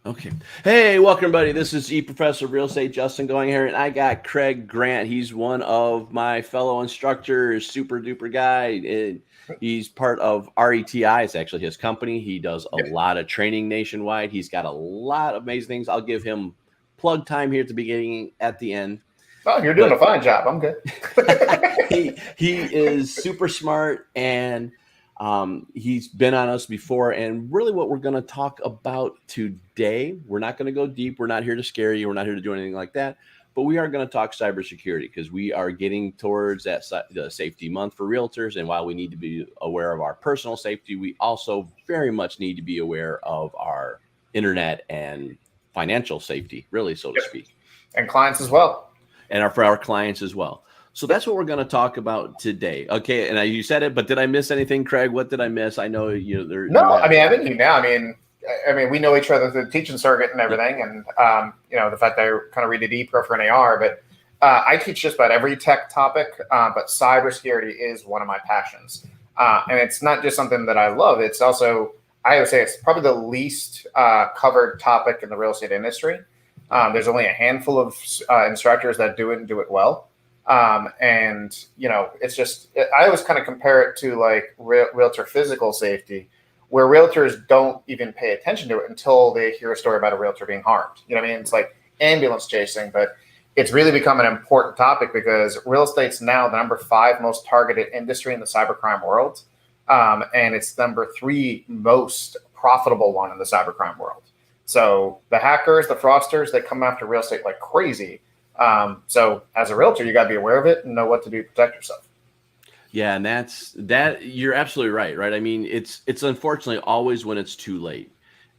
Okay. Hey, welcome, buddy. This is Professor of Real Estate Justin going here, and I got Craig Grant. He's one of my fellow instructors, super duper guy. And he's part of RETI. It's actually his company. He does a Yep. lot of training nationwide. He's got a lot of amazing things. I'll give him plug time here at the beginning, at the end. Oh, you're doing a fine job. I'm good. he is super smart, and he's been on us before. And really what we're going to talk about today, we're not going to go deep. We're not here to scare you. We're not here to do anything like that. But we are going to talk cybersecurity because we are getting towards the safety month for realtors. And while we need to be aware of our personal safety, we also very much need to be aware of our internet and financial safety, really, so to speak. And clients as well. And for our clients as well. So that's what we're going to talk about today. Okay. And you said it, but did I miss anything, Craig? What did I miss? I know No, I mean, I think you now. I mean, we know each other through the teaching circuit and everything, and the fact that I kind of read a D-Pro for an AR, but I teach just about every tech topic, but cybersecurity is one of my passions, and it's not just something that I love. It's also, I would say, it's probably the least covered topic in the real estate industry. There's only a handful of instructors that do it and do it well. And, it's just, I always kind of compare it to like realtor physical safety, where realtors don't even pay attention to it until they hear a story about a realtor being harmed. You know what I mean? It's like ambulance chasing, but it's really become an important topic because real estate's now the number 5 most targeted industry in the cybercrime world. And it's number 3 most profitable one in the cybercrime world. So the hackers, the fraudsters, they come after real estate like crazy. So as a realtor, you got to be aware of it and know what to do to protect yourself. Yeah, and that you're absolutely right? I mean, it's unfortunately always when it's too late.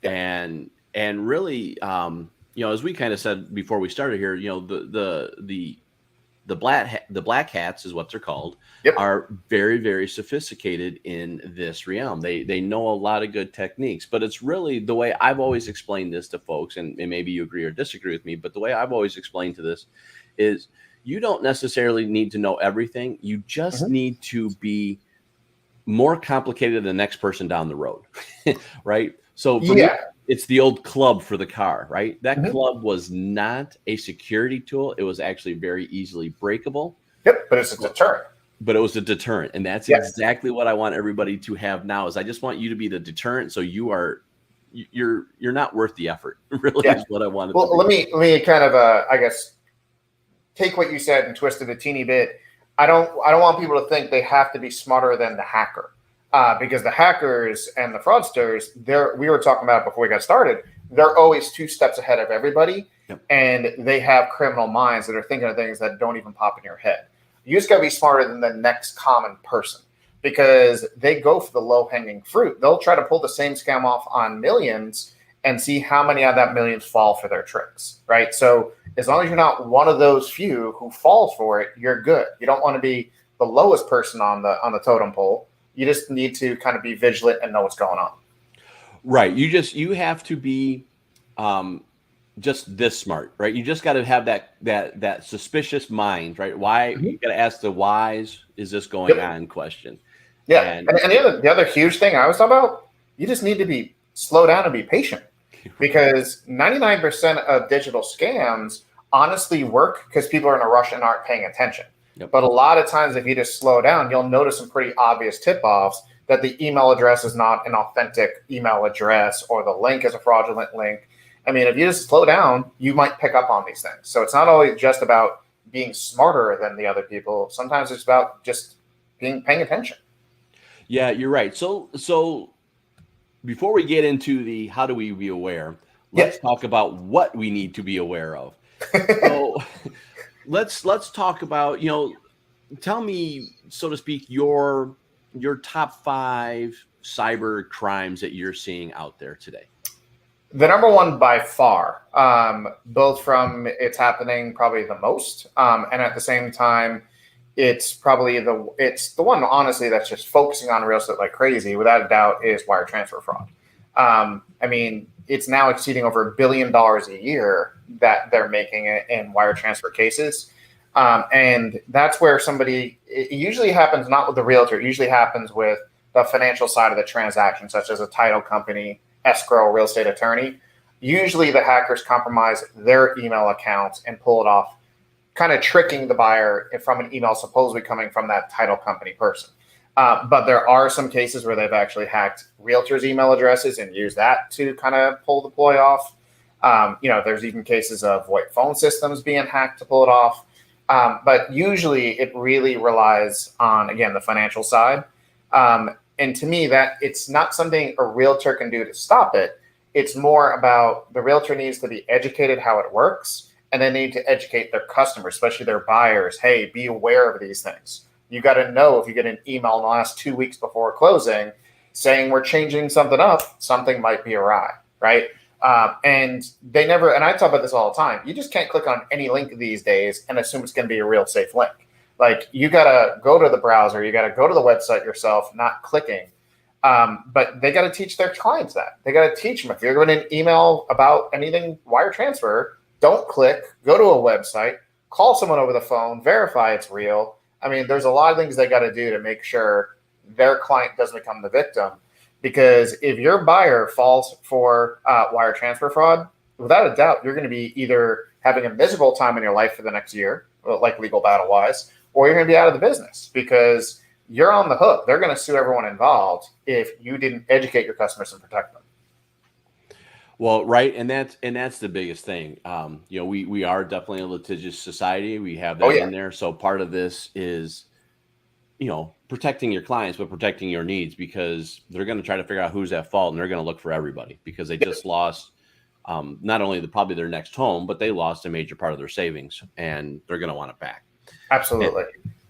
Yeah. And really, as we kind of said before we started here, the black hats is what they're called, yep. are very, very sophisticated in this realm. They know a lot of good techniques, but it's really the way I've always explained this to folks, and maybe you agree or disagree with me, but the way I've always explained to this is you don't necessarily need to know everything. You just need to be more complicated than the next person down the road, right? So for me, it's the old club for the car, right? That club was not a security tool. It was actually very easily breakable. Yep, but it's a deterrent. But it was a deterrent. And that's exactly what I want everybody to have now is I just want you to be the deterrent. So you're not worth the effort, really is what I wanted to be. Let me kind of, I guess, take what you said and twist it a teeny bit. I don't want people to think they have to be smarter than the hacker. Because the hackers and the fraudsters, we were talking about it before we got started, they're always 2 steps ahead of everybody. Yep. And they have criminal minds that are thinking of things that don't even pop in your head. You just got to be smarter than the next common person because they go for the low-hanging fruit. They'll try to pull the same scam off on millions and see how many out of that millions fall for their tricks, right? So as long as you're not one of those few who falls for it, you're good. You don't want to be the lowest person on the totem pole. You just need to kind of be vigilant and know what's going on. Right. You have to be just this smart, right? You just got to have that suspicious mind, right? Why you got to ask the whys is this going on question. Yeah. And the other huge thing I was talking about, you just need to slow down and be patient because 99% of digital scams honestly work because people are in a rush and aren't paying attention. Yep. But a lot of times, if you just slow down, you'll notice some pretty obvious tip-offs that the email address is not an authentic email address or the link is a fraudulent link. I mean, if you just slow down, you might pick up on these things. So it's not always just about being smarter than the other people. Sometimes it's about just paying attention. Yeah, you're right. So before we get into the how do we be aware, let's talk about what we need to be aware of. So let's talk about, tell me, so to speak, your top 5 cyber crimes that you're seeing out there today. The number 1 by far, both from it's happening probably the most, and at the same time, it's probably the one, honestly, that's just focusing on real estate like crazy, without a doubt, is wire transfer fraud. I mean, it's now exceeding over $1 billion a year that they're making it in wire transfer cases. And that's where it usually happens not with the realtor, it usually happens with the financial side of the transaction, such as a title company, escrow, real estate attorney. Usually the hackers compromise their email accounts and pull it off, kind of tricking the buyer from an email supposedly coming from that title company person. But there are some cases where they've actually hacked realtors' email addresses and used that to kind of pull the ploy off. There's even cases of VoIP phone systems being hacked to pull it off. But usually it really relies on, again, the financial side. And to me, that it's not something a realtor can do to stop it. It's more about the realtor needs to be educated how it works, and they need to educate their customers, especially their buyers. Hey, be aware of these things. You got to know if you get an email in the last 2 weeks before closing saying we're changing something up, something might be awry, right? And they never, and I talk about this all the time. You just can't click on any link these days and assume it's going to be a real safe link. Like, you got to go to the browser, you got to go to the website yourself, not clicking. But they got to teach their clients that. They got to teach them, if you're getting an email about anything wire transfer, don't click, go to a website, call someone over the phone, verify it's real. I mean, there's a lot of things they got to do to make sure their client doesn't become the victim. Because if your buyer falls for wire transfer fraud, without a doubt, you're going to be either having a miserable time in your life for the next year, like legal battle wise, or you're going to be out of the business because you're on the hook. They're going to sue everyone involved if you didn't educate your customers and protect them. Well, right, and that's the biggest thing. We are definitely a litigious society. We have that in there. So part of this is, protecting your clients, but protecting your needs, because they're going to try to figure out who's at fault, and they're going to look for everybody because they just lost not only probably their next home, but they lost a major part of their savings, and they're going to want it back. Absolutely.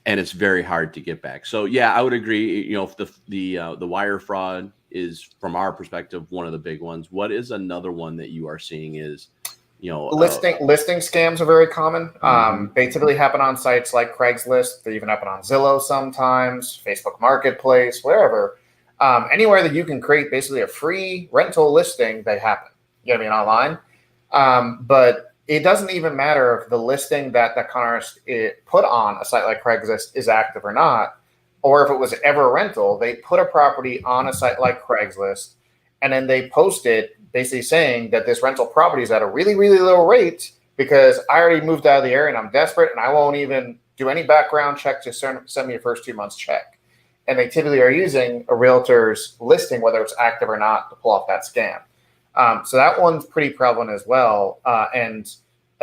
And it's very hard to get back. So yeah, I would agree. If the wire fraud is, from our perspective, one of the big ones. What is another one that you are seeing is, listing scams are very common. They typically happen on sites like Craigslist. They even happen on Zillow sometimes, Facebook Marketplace, wherever. Anywhere that you can create basically a free rental listing, they happen. Online. But it doesn't even matter if the listing that Connors put on a site like Craigslist is active or not, or if it was ever a rental. They put a property on a site like Craigslist, and then they post it basically saying that this rental property is at a really, really low rate because I already moved out of the area and I'm desperate and I won't even do any background check to send me your first 2 months check. And they typically are using a realtor's listing, whether it's active or not, to pull off that scam. So that one's pretty prevalent as well. And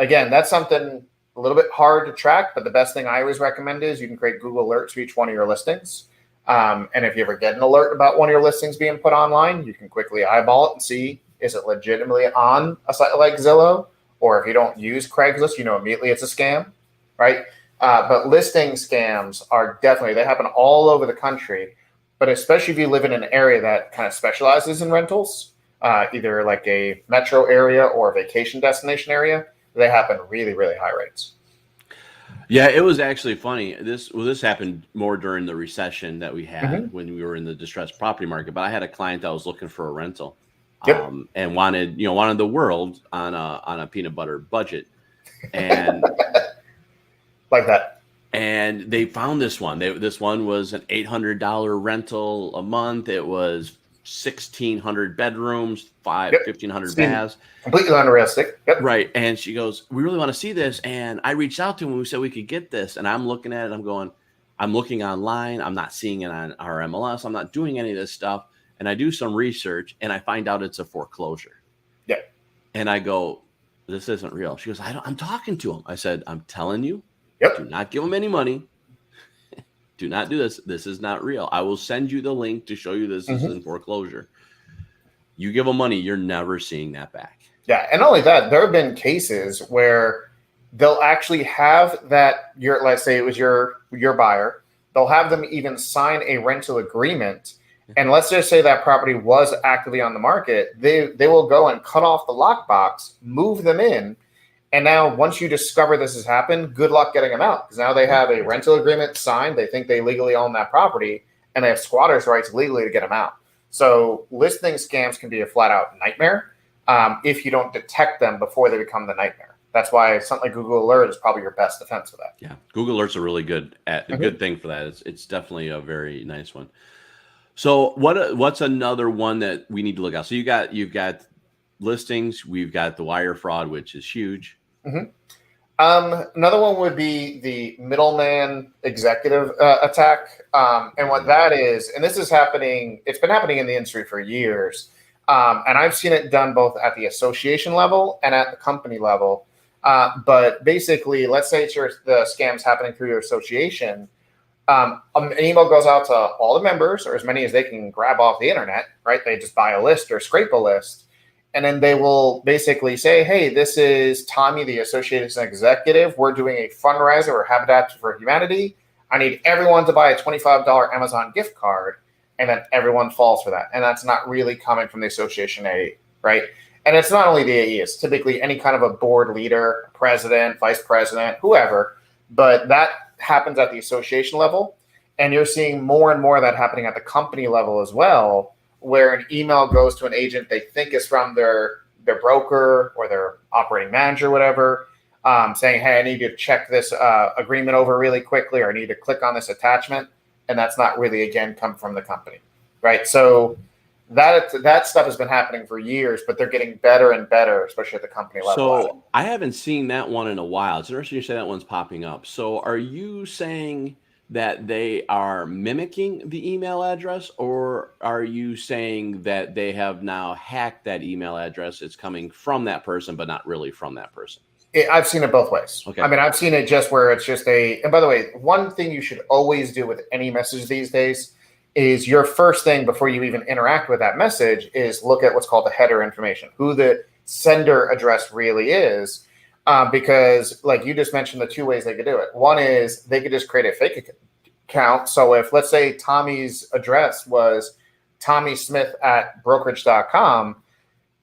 again, that's something a little bit hard to track, but the best thing I always recommend is you can create Google alerts for each one of your listings. And if you ever get an alert about one of your listings being put online, you can quickly eyeball it and see, is it legitimately on a site like Zillow? Or if you don't use Craigslist, immediately it's a scam, right? But listing scams are definitely, they happen all over the country, but especially if you live in an area that kind of specializes in rentals, either like a metro area or a vacation destination area, they happen really, really high rates. Yeah, it was actually funny. This happened more during the recession that we had when we were in the distressed property market. But I had a client that was looking for a rental, and wanted the world on a peanut butter budget, and like that. And they found this one. This one was an $800 rental a month. It was 1,600 bedrooms, 1,500 baths. Completely unrealistic. Yep. Right. And she goes, we really want to see this. And I reached out to him and we said we could get this. And I'm looking at it. I'm looking online. I'm not seeing it on our MLS. I'm not doing any of this stuff. And I do some research and I find out it's a foreclosure. Yeah. And I go, this isn't real. She goes, I'm talking to him. I said, I'm telling you, do not give him any money. Do not do this. This is not real. I will send you the link to show you this is in foreclosure. You give them money, you're never seeing that back. Yeah, and not only that, there have been cases where they'll actually have that, let's say it was your buyer, they'll have them even sign a rental agreement. And let's just say that property was actively on the market. They will go and cut off the lockbox, move them in. And now once you discover this has happened, good luck getting them out. Because now they have a rental agreement signed. They think they legally own that property and they have squatters' rights legally to get them out. So listing scams can be a flat out nightmare if you don't detect them before they become the nightmare. That's why something like Google Alert is probably your best defense for that. Yeah, Google Alerts are really good good thing for that. It's definitely a very nice one. So what's another one that we need to look at? So you've got listings. We've got the wire fraud, which is huge. Mm-hmm. Another one would be the middleman executive attack. And what that is, and this is happening, it's been happening in the industry for years. And I've seen it done both at the association level and at the company level. But basically, let's say the scam's happening through your association. An email goes out to all the members, or as many as they can grab off the internet, right? They just buy a list or scrape a list. And then they will basically say, hey, this is Tommy, the association executive. We're doing a fundraiser or Habitat for Humanity. I need everyone to buy a $25 Amazon gift card. And then everyone falls for that. And that's not really coming from the association AE, right? And it's not only the AE, it's typically any kind of a board leader, president, vice president, whoever. But that happens at the association level. And you're seeing more and more of that happening at the company level as well, where an email goes to an agent they think is from their broker or their operating manager, whatever, saying, hey, I need you to check this agreement over really quickly, or I need to click on this attachment. And that's not really, again, come from the company, right? So that stuff has been happening for years, but they're getting better and better, especially at the company level. So I haven't seen that one in a while. It's interesting you say that one's popping up. So are you saying that they are mimicking the email address, or are you saying that they have now hacked that email address? It's coming from that person, but not really from that person. I've seen it both ways. Okay. I mean, I've seen it just where it's just and by the way, one thing you should always do with any message these days is your first thing before you even interact with that message is look at what's called the header information, who the sender address really is. Because like you just mentioned, the two ways they could do it. One is they could just create a fake account. So if, let's say, Tommy's address was tommysmith@brokerage.com,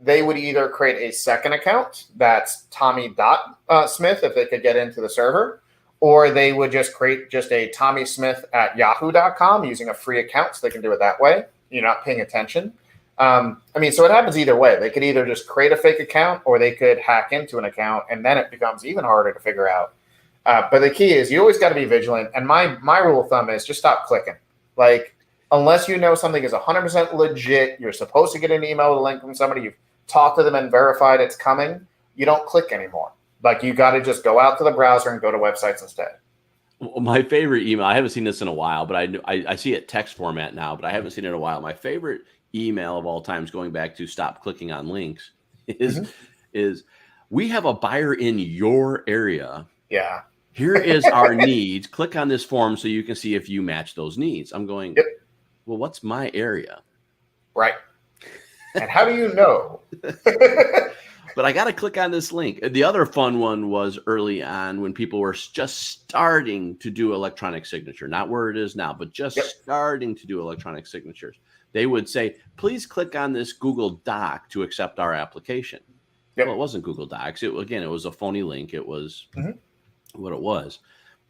they would either create a second account that's tommy.smith if they could get into the server, or they would just create just a tommysmith@yahoo.com using a free account so they can do it that way. You're not paying attention. So it happens either way. They could either just create a fake account, or they could hack into an account, and then it becomes even harder to figure out. But the key is you always got to be vigilant. And my rule of thumb is just stop clicking. Like, unless you know something is 100% legit, you're supposed to get an email with a link from somebody, you've talked to them and verified it's coming, you don't click anymore. Like, you got to just go out to the browser and go to websites instead. My favorite email, I haven't seen this in a while, but I see it text format now, but I haven't seen it in a while. My favorite email of all times, going back to stop clicking on links, is we have a buyer in your area. Yeah. Here is our needs. Click on this form so you can see if you match those needs. I'm going, yep. Well, what's my area? Right. And how do you know? But I got to click on this link. The other fun one was early on when people were just starting to do electronic signature, not where it is now, but just starting to do electronic signatures. They would say, please click on this Google Doc to accept our application. Well, it wasn't Google Docs. It was a phony link. It was what it was.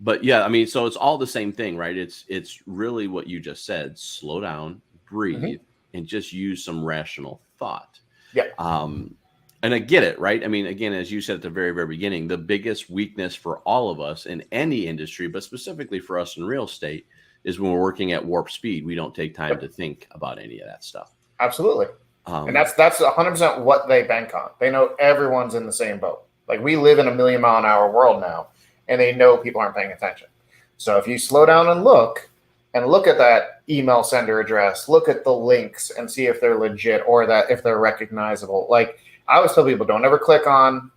But yeah, I mean, so it's all the same thing, right? It's really what you just said. Slow down, breathe, and just use some rational thought. Yeah. And I get it, right? I mean, again, as you said at the very, very beginning, the biggest weakness for all of us in any industry, but specifically for us in real estate, is when we're working at warp speed. We don't take time to think about any of that stuff. Absolutely. And that's 100% what they bank on. They know everyone's in the same boat. Like, we live in a 1,000,000-mile-an-hour world now, and they know people aren't paying attention. So if you slow down and look at that email sender address, look at the links and see if they're legit or that if they're recognizable. Like, I always tell people, don't ever click on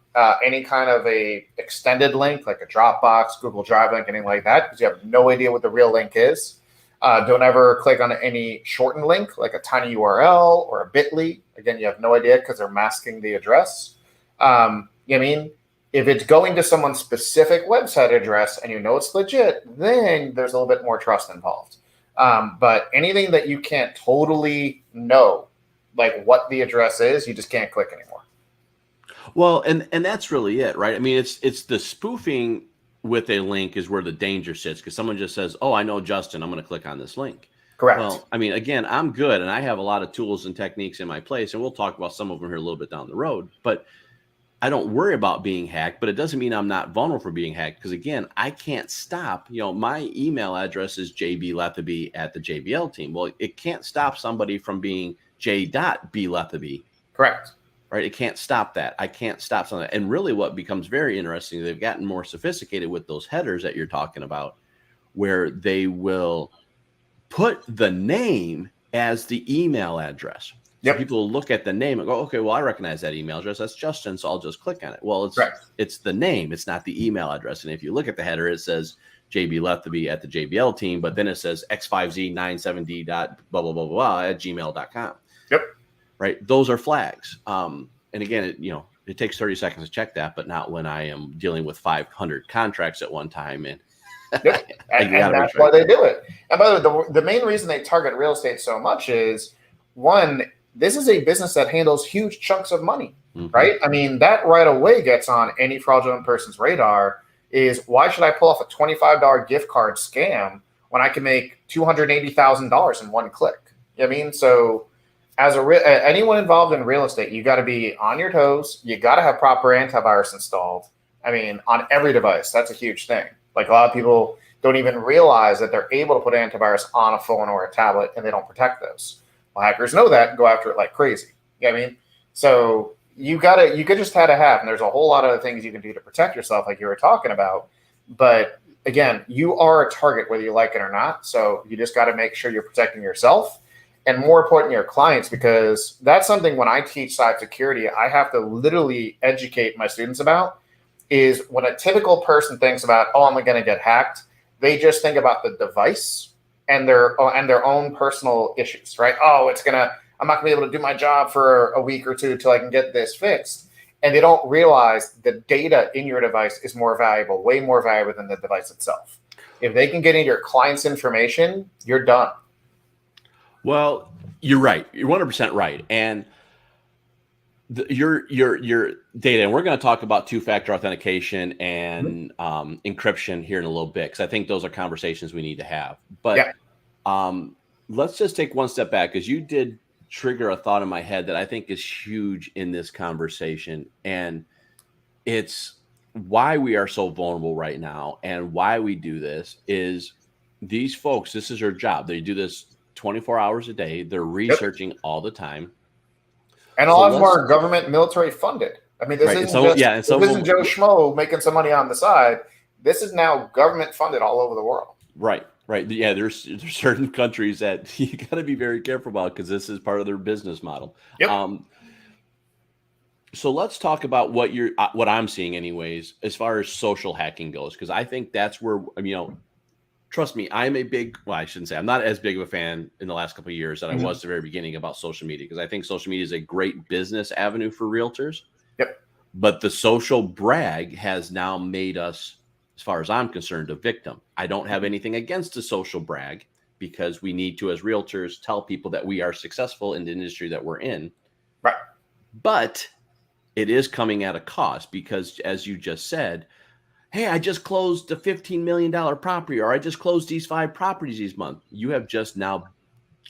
any kind of a extended link, like a Dropbox, Google Drive link, anything like that, because you have no idea what the real link is. Don't ever click on any shortened link, like a tiny URL or a bit.ly. Again, you have no idea because they're masking the address. If it's going to someone's specific website address and you know it's legit, then there's a little bit more trust involved. But anything that you can't totally know, like what the address is, you just can't click anymore. Well, and that's really it, right? I mean, it's the spoofing with a link is where the danger sits, because someone just says, oh, I know Justin, I'm going to click on this link. Correct. Well, I mean, again, I'm good, and I have a lot of tools and techniques in my place, and we'll talk about some of them here a little bit down the road, but I don't worry about being hacked, but it doesn't mean I'm not vulnerable for being hacked, because again, I can't stop. My email address is jbletheby@the JBL team. Well, it can't stop somebody from being j.bletheby. Correct. right? It can't stop that. I can't stop something. And really what becomes very interesting, they've gotten more sophisticated with those headers that you're talking about, where they will put the name as the email address. So Yep. people will look at the name and go, okay, well, I recognize that email address. That's Justin, so I'll just click on it. Well, it's the name. It's not the email address. And if you look at the header, it says JB Letheby at the JBL team, but then it says x5z97d dot blah, blah, blah, blah at gmail.com. Yep. Right. Those are flags. And again, it takes 30 seconds to check that, but not when I am dealing with 500 contracts at one time. And Yep. and that's why they do it. And by the way, the main reason they target real estate so much is, one, this is a business that handles huge chunks of money, right? I mean, that right away gets on any fraudulent person's radar. Is why should I pull off a $25 gift card scam when I can make $280,000 in one click? You know what I mean? So as anyone involved in real estate, you got to be on your toes. You got to have proper antivirus installed. I mean, on every device. That's a huge thing. Like, a lot of people don't even realize that they're able to put antivirus on a phone or a tablet, and they don't protect those. Well, hackers know that and go after it like crazy. You know what I mean? So you could just have to have, and there's a whole lot of things you can do to protect yourself, like you were talking about. But again, you are a target whether you like it or not. So you just got to make sure you're protecting yourself, and more important, your clients, because that's something when I teach cybersecurity, I have to literally educate my students about. Is when a typical person thinks about, oh, I'm going to get hacked, they just think about the device and their own personal issues, right? Oh, I'm not going to be able to do my job for a week or two until I can get this fixed. And they don't realize the data in your device is more valuable, way more valuable than the device itself. If they can get into your client's information, you're done. Well, you're right. You're 100% right. And your data, and we're going to talk about two-factor authentication and encryption here in a little bit, because I think those are conversations we need to have. But let's just take one step back, because you did trigger a thought in my head that I think is huge in this conversation, and it's why we are so vulnerable right now, and why we do this is these folks, this is their job. They do this 24 hours a day. They're researching all the time. And a lot of them are government, military funded. I mean, this isn't Joe Schmo making some money on the side. This is now government funded all over the world. Right. Yeah, there's certain countries that you got to be very careful about, because this is part of their business model. Yep. So let's talk about what I'm seeing, anyways, as far as social hacking goes, because I think that's where, trust me, I'm I shouldn't say I'm not as big of a fan in the last couple of years that I was at the very beginning about social media, because I think social media is a great business avenue for realtors. Yep. But the social brag has now made us, as far as I'm concerned, a victim. I don't have anything against the social brag, because we need to, as realtors, tell people that we are successful in the industry that we're in. Right. But it is coming at a cost, because, as you just said, hey, I just closed a $15 million property, or I just closed these 5 properties this month. You have just now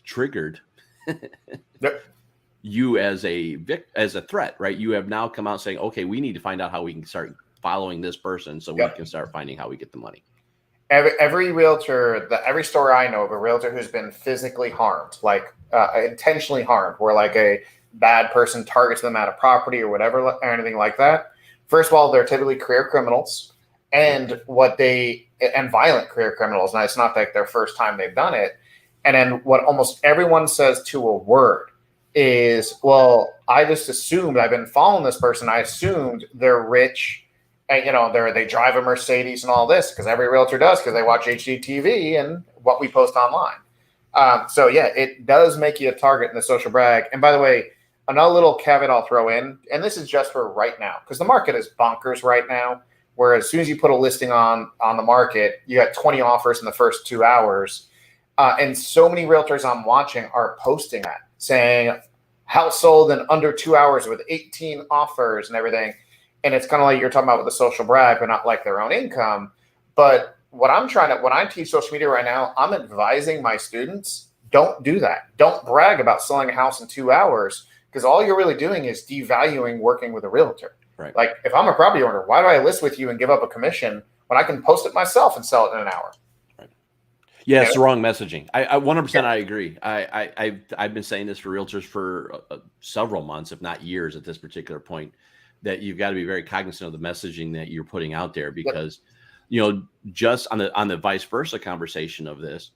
triggered you as a threat, right? You have now come out saying, okay, we need to find out how we can start following this person, so we can start finding how we get the money. Every realtor, every story I know of a realtor who's been physically harmed, like intentionally harmed, where like a bad person targets them at a property or whatever, or anything like that. First of all, they're typically career criminals. And violent career criminals. Now, it's not like their first time they've done it. And then what almost everyone says to a word is, well, I just assumed, I've been following this person, I assumed they're rich, and they drive a Mercedes and all this, because every realtor does, because they watch HGTV and what we post online. So yeah, it does make you a target in the social brag. And by the way, another little caveat I'll throw in, and this is just for right now, because the market is bonkers right now. Where as soon as you put a listing on the market, you got 20 offers in the first 2 hours. And so many realtors I'm watching are posting that, saying house sold in under 2 hours with 18 offers and everything. And it's kind of like you're talking about with the social brag, but not like their own income. But when I teach social media right now, I'm advising my students, don't do that. Don't brag about selling a house in 2 hours, because all you're really doing is devaluing working with a realtor. Right. Like, if I'm a property owner, why do I list with you and give up a commission when I can post it myself and sell it in an hour? Right. Yeah, You it's know? the wrong messaging. I 100% Yeah. I agree. I've been saying this for realtors for several months, if not years, at this particular point, that you've got to be very cognizant of the messaging that you're putting out there, Yep. because just on the vice versa conversation of this,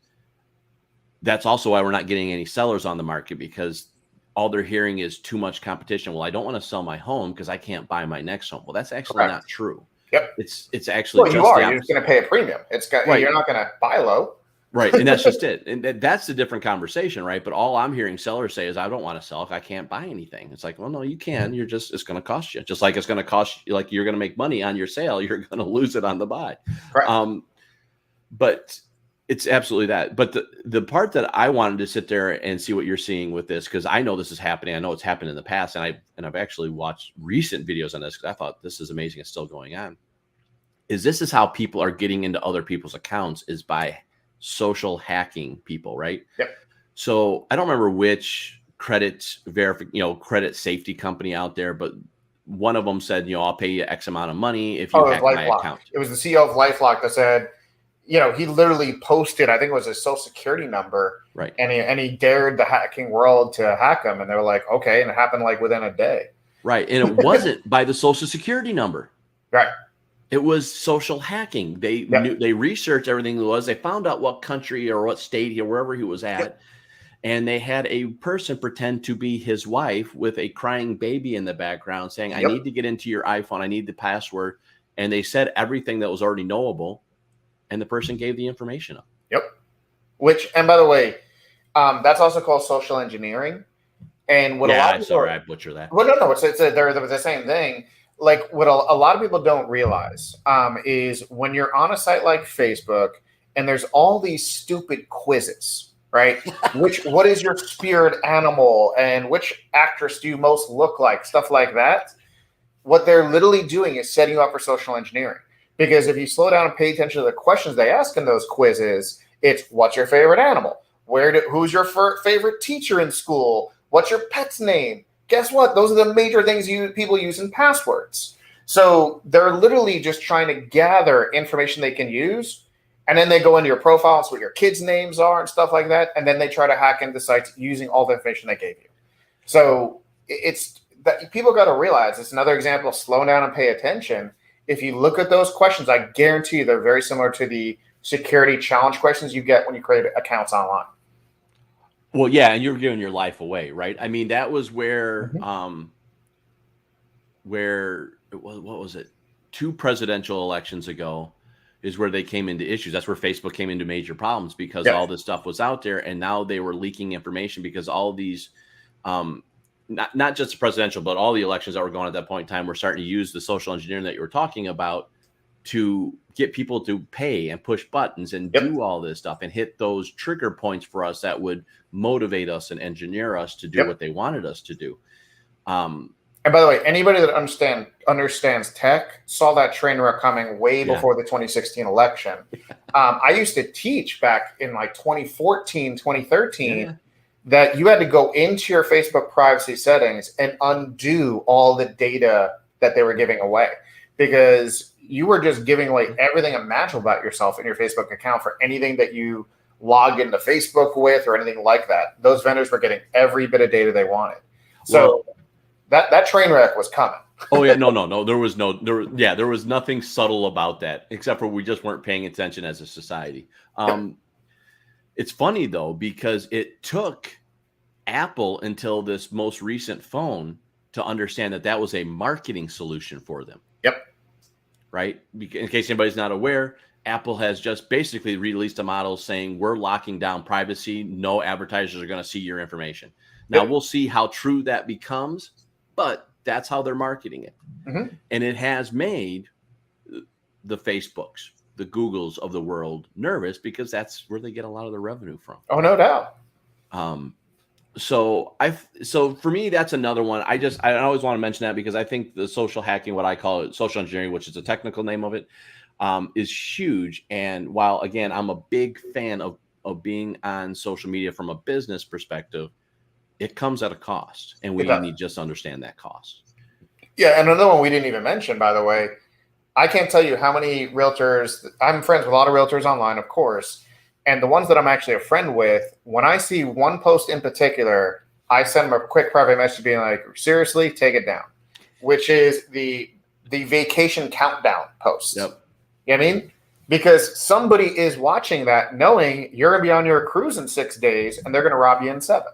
that's also why we're not getting any sellers on the market, because all they're hearing is too much competition. Well, I don't want to sell my home because I can't buy my next home. Well, that's actually Correct. not true. Yep. It's actually Well, you just the are. You're just opposite. going to pay a premium. Right. You're not going to buy low. Right. And that's just it. And that's a different conversation, right? But all I'm hearing sellers say is, I don't want to sell if I can't buy anything. It's like, well, no, you can. It's going to cost you. Just like it's going to cost you, like you're going to make money on your sale, you're going to lose it on the buy. Correct. But it's absolutely that. But the part that I wanted to sit there and see what you're seeing with this, because I know this is happening. I know it's happened in the past, and I've actually watched recent videos on this because I thought this is amazing. It's still going on. This is how people are getting into other people's accounts, is by social hacking people, right? Yep. So I don't remember which credit safety company out there, but one of them said, I'll pay you X amount of money if you hack my account. It was the CEO of LifeLock that said, he literally posted, I think it was his social security number, Right? And he dared the hacking world to hack him, and they were like, okay, and it happened like within a day. Right, and it wasn't by the social security number. Right. It was social hacking. They researched everything it was. They found out what country or what state or wherever he was at. And they had a person pretend to be his wife with a crying baby in the background saying, I need to get into your iPhone. I need the password. And they said everything that was already knowable. And the person gave the information up. Yep. And by the way, that's also called social engineering. And what I butcher that. Well, no, they're the same thing. Like what a lot of people don't realize is when you're on a site like Facebook and there's all these stupid quizzes, right? What is your spirit animal, and which actress do you most look like? Stuff like that. What they're literally doing is setting you up for social engineering. Because if you slow down and pay attention to the questions they ask in those quizzes, it's what's your favorite animal? Who's your favorite teacher in school? What's your pet's name? Guess what? Those are the major things people use in passwords. So they're literally just trying to gather information they can use, and then they go into your profile and see what your kids' names are and stuff like that, and then they try to hack into sites using all the information they gave you. So it's that people got to realize it's another example of slowing down and pay attention. If you look at those questions, I guarantee you they're very similar to the security challenge questions you get when you create accounts online. Well, yeah, and you're giving your life away, right? I mean, that was where what was it? 2 presidential elections ago is where they came into issues. That's where Facebook came into major problems, because all this stuff was out there, and now they were leaking information because all these, not just the presidential, but all the elections that were going at that point in time were starting to use the social engineering that you were talking about to get people to pay and push buttons and do all this stuff and hit those trigger points for us that would motivate us and engineer us to do what they wanted us to do. And by the way, anybody that understands tech saw that train wreck coming way before the 2016 election. I used to teach back in like 2014, 2013 that you had to go into your Facebook privacy settings and undo all the data that they were giving away, because you were just giving away everything imaginable about yourself in your Facebook account for anything that you logged into Facebook with or anything like that. Those vendors were getting every bit of data they wanted. So that train wreck was coming. Oh yeah, no. There was nothing subtle about that, except for we just weren't paying attention as a society. It's funny though, because it took Apple until this most recent phone to understand that was a marketing solution for them. Yep. Right? In case anybody's not aware, Apple has just basically released a model saying we're locking down privacy. No advertisers are going to see your information. Now we'll see how true that becomes, but that's how they're marketing it. And it has made the Facebooks, the Googles of the world nervous, because that's where they get a lot of their revenue from. Oh, no doubt. So for me, that's another one. I always want to mention that because I think the social hacking, what I call it, social engineering, which is the technical name of it, is huge. And while again, I'm a big fan of being on social media from a business perspective, it comes at a cost, and we need to just understand that cost. Yeah, and another one we didn't even mention, by the way, I can't tell you how many realtors, I'm friends with a lot of realtors online, of course, And the ones that I'm actually a friend with, when I see one post in particular, I send them a quick private message being like, seriously, take it down, which is the vacation countdown post. Yep. You know what I mean? Because somebody is watching that knowing you're going to be on your cruise in 6 days and they're going to rob you in 7.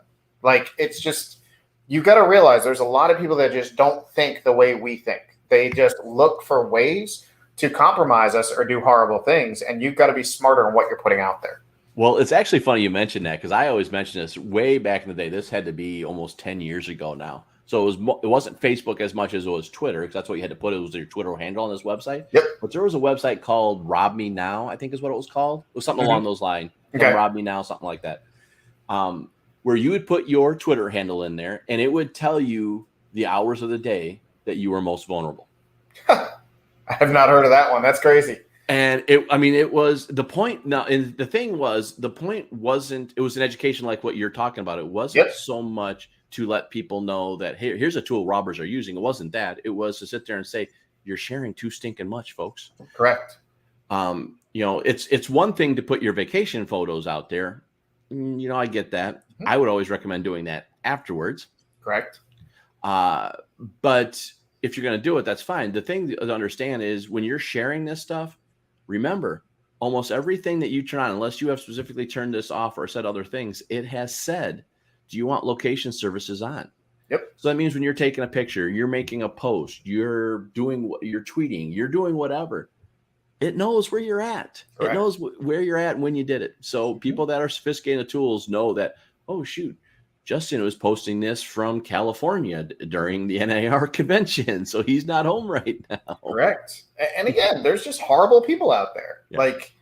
Like, it's just, you got to realize there's a lot of people that just don't think the way we think. They just look for ways to compromise us or do horrible things. And you've got to be smarter on what you're putting out there. Well, it's actually funny you mentioned that, because I always mention this way back in the day. This had to be almost 10 years ago now. So it wasn't Facebook as much as it was Twitter, because that's what you had to put. It was your Twitter handle on this website. Yep. But there was a website called Rob Me Now, I think is what it was called. It was something along those lines. Okay. Rob Me Now, something like that. Where you would put your Twitter handle in there, and it would tell you the hours of the day that you were most vulnerable. I have not heard of that one. That's crazy. And it was the point. Now, and the thing was, the point wasn't, it was an education like what you're talking about. It wasn't so much to let people know that, hey, here's a tool robbers are using. It wasn't that. It was to sit there and say, you're sharing too stinking much, folks. Correct. It's one thing to put your vacation photos out there. I get that. I would always recommend doing that afterwards. Correct. But if you're going to do it, that's fine. The thing to understand is when you're sharing this stuff, remember, almost everything that you turn on, unless you have specifically turned this off or said other things, it has said, do you want location services on? Yep. So that means when you're taking a picture, you're making a post, you're tweeting, you're doing whatever, it knows where you're at. Correct. It knows where you're at and when you did it. So people that are sophisticated in the tools know that, oh, shoot, Justin was posting this from California during the NAR convention, so he's not home right now. Correct. And again, there's just horrible people out there. Yeah. Like,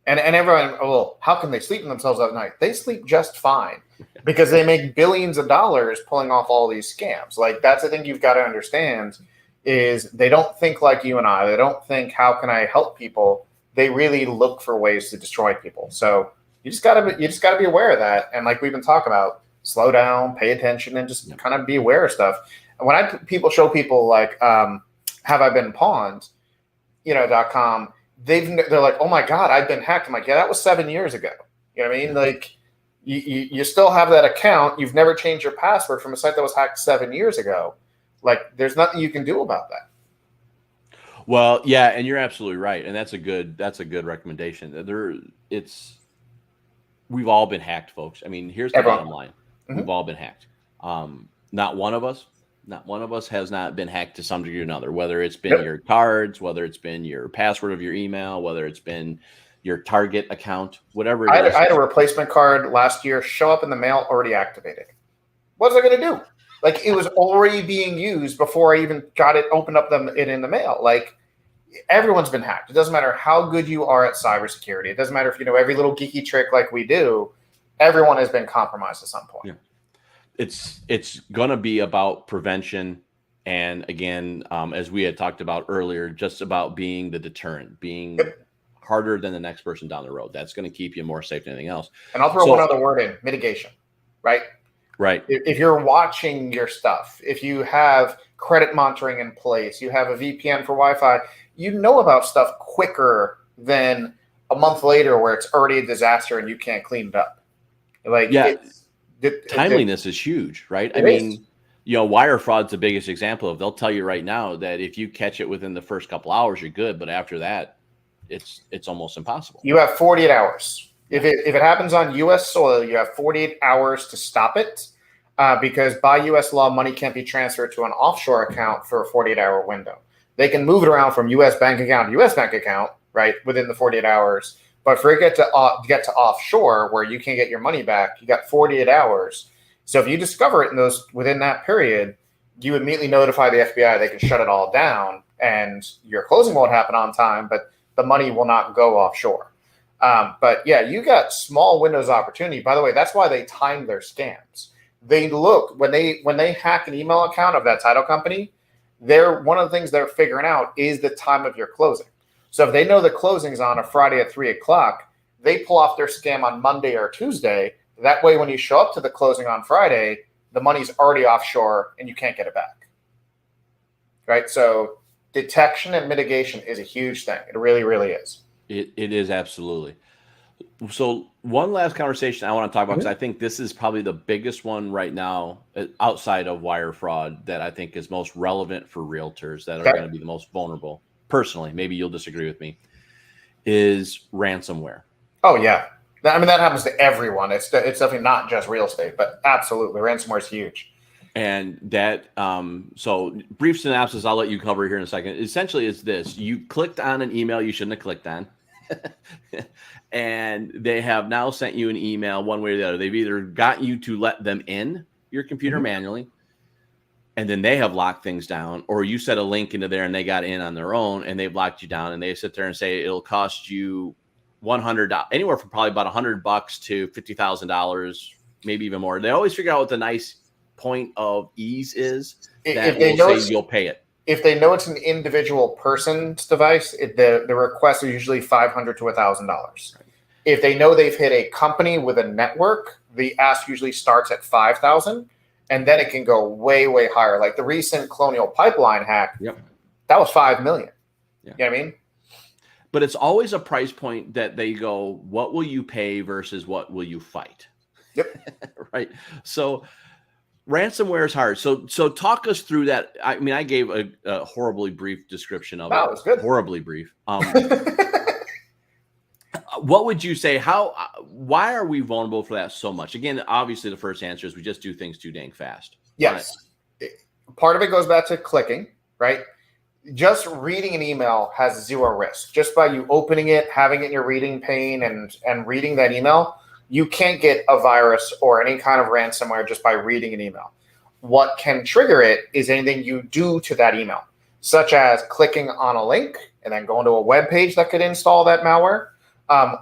and everyone, well, how can they sleep in themselves at night? They sleep just fine because they make billions of dollars pulling off all these scams. Like, that's the thing you've got to understand is they don't think like you and I. They don't think, how can I help people? They really look for ways to destroy people. So you just gotta be aware of that. And like we've been talking about, slow down, pay attention, and just kind of be aware of stuff. And when people show people like, have I been pawned, .com, they're like, oh my God, I've been hacked. I'm like, yeah, that was 7 years ago. You know what I mean? Like you still have that account. You've never changed your password from a site that was hacked 7 years ago. Like, there's nothing you can do about that. Well, yeah, and you're absolutely right. And that's a good recommendation. We've all been hacked, folks. I mean, here's the bottom line. We've all been hacked. Not one of us has not been hacked to some degree or another, whether it's been your cards, whether it's been your password of your email, whether it's been your Target account, whatever it is. I had a replacement card last year show up in the mail already activated. What was I going to do? Like, it was already being used before I even got it, opened up it in the mail. Like, everyone's been hacked. It doesn't matter how good you are at cybersecurity. It doesn't matter if you know every little geeky trick like we do. Everyone has been compromised at some point. Yeah. It's going to be about prevention. And again, as we had talked about earlier, just about being the deterrent, being harder than the next person down the road. That's going to keep you more safe than anything else. And I'll throw one other word in, mitigation, right? Right. If you're watching your stuff, if you have credit monitoring in place, you have a VPN for Wi-Fi, you know about stuff quicker than a month later where it's already a disaster and you can't clean it up. Like, timeliness is huge, right? I mean, wire fraud's the biggest example of. They'll tell you right now that if you catch it within the first couple hours, you're good, but after that, it's almost impossible. You have 48 hours. If it happens on U.S. soil, you have 48 hours to stop it, because by U.S. law, money can't be transferred to an offshore account for a 48-hour window. They can move it around from U.S. bank account to U.S. bank account, right, within the 48 hours. But for it to get to offshore where you can't get your money back, you got 48 hours. So if you discover it within that period, you immediately notify the FBI. They can shut it all down, and your closing won't happen on time, but the money will not go offshore. But yeah, you got small windows of opportunity. By the way, that's why they time their scams. They look when they hack an email account of that title company. One of the things they're figuring out is the time of your closing. So if they know the closing's on a Friday at 3:00, they pull off their scam on Monday or Tuesday. That way, when you show up to the closing on Friday, the money's already offshore and you can't get it back. Right? So detection and mitigation is a huge thing. It really, really is. It is absolutely. So one last conversation I want to talk about, because Mhm. I think this is probably the biggest one right now outside of wire fraud that I think is most relevant for realtors that are Okay. going to be the most vulnerable. Personally, maybe you'll disagree with me, is ransomware. Oh yeah. I mean, that happens to everyone. It's definitely not just real estate, but absolutely, ransomware is huge. And that, so brief synopsis, I'll let you cover here in a second. Essentially, it's this: you clicked on an email you shouldn't have clicked on, and they have now sent you an email one way or the other. They've either got you to let them in your computer Mhm. manually, and then they have locked things down, or you set a link into there and they got in on their own and they've locked you down, and they sit there and say it'll cost you $100, anywhere from probably about $100 to $50,000, maybe even more. They always figure out what the nice point of ease is that If they will know say it's you'll pay it. if they know it's an individual person's device, the requests are usually $500 to $1,000. Right. If they know they've hit a company with a network, the ask usually starts at 5,000, and then it can go way higher. Like the recent Colonial Pipeline hack, Yep. that was 5 million. Yeah. You know what I mean? But it's always a price point that they go, what will you pay versus what will you fight? Yep. Right. So ransomware is hard. So talk us through that. I mean, I gave a horribly brief description of it. That was good. Horribly brief. What would you say? Why are we vulnerable for that so much? Again, obviously, the first answer is we just do things too dang fast. Yes. Part of it goes back to clicking, right? Just reading an email has zero risk. Just by you opening it, having it in your reading pane, and reading that email, you can't get a virus or any kind of ransomware just by reading an email. What can trigger it is anything you do to that email, such as clicking on a link and then going to a web page that could install that malware,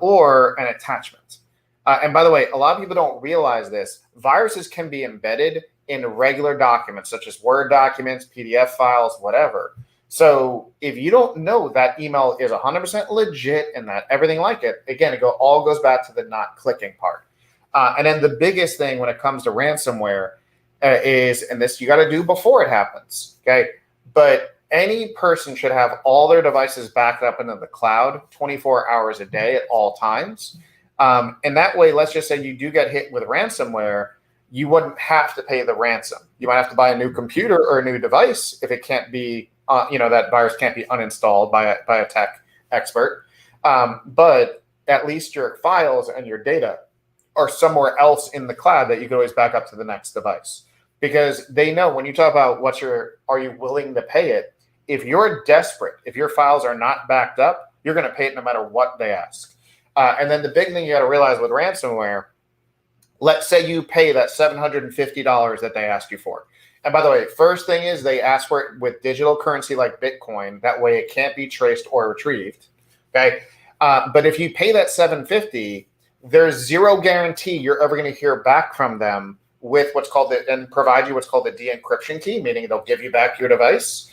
or an attachment. And by the way, a lot of people don't realize this. Viruses can be embedded in regular documents, such as Word documents, PDF files, whatever. So if you don't know that email is 100% legit and that everything like it, again, all goes back to the not clicking part. And then the biggest thing when it comes to ransomware is, and this you got to do before it happens, okay? But any person should have all their devices backed up into the cloud 24 hours a day at all times. And that way, let's just say you do get hit with ransomware, you wouldn't have to pay the ransom. You might have to buy a new computer or a new device if it can't be, that virus can't be uninstalled by a tech expert. But at least your files and your data are somewhere else in the cloud that you can always back up to the next device. Because they know when you talk about are you willing to pay it? If you're desperate, if your files are not backed up, you're going to pay it no matter what they ask. And then the big thing you got to realize with ransomware, let's say you pay that $750 that they ask you for. And by the way, first thing is they ask for it with digital currency like Bitcoin. That way it can't be traced or retrieved. Okay. But if you pay that $750, there's zero guarantee you're ever going to hear back from them with and provide you what's called the de-encryption key, meaning they'll give you back your device.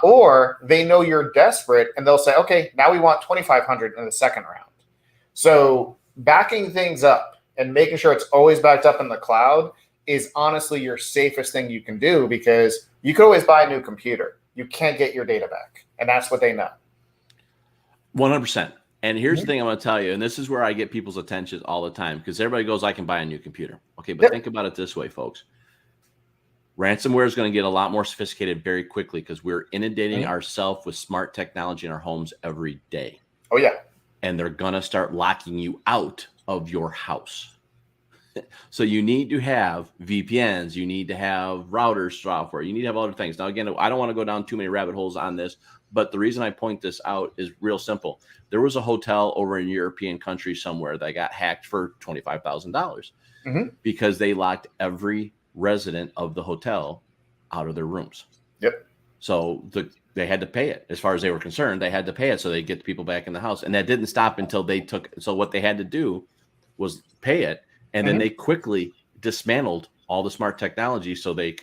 Or they know you're desperate and they'll say, okay, now we want $2,500 in the second round. So backing things up and making sure it's always backed up in the cloud is honestly your safest thing you can do, because you could always buy a new computer. You can't get your data back. And that's what they know. 100%. And here's the thing I'm going to tell you, and this is where I get people's attention all the time, because everybody goes, I can buy a new computer. Okay, but think about it this way, folks. Ransomware is going to get a lot more sophisticated very quickly because we're inundating ourselves with smart technology in our homes every day. Oh, yeah. And they're going to start locking you out of your house. So you need to have VPNs, you need to have router software, you need to have other things. Now, again, I don't want to go down too many rabbit holes on this, but the reason I point this out is real simple. There was a hotel over in a European country somewhere that got hacked for $25,000 because they locked every resident of the hotel out of their rooms. Yep. So they had to pay it. As far as they were concerned, they had to pay it so they get the people back in the house. And that didn't stop until so what they had to do was pay it. And then they quickly dismantled all the smart technology so they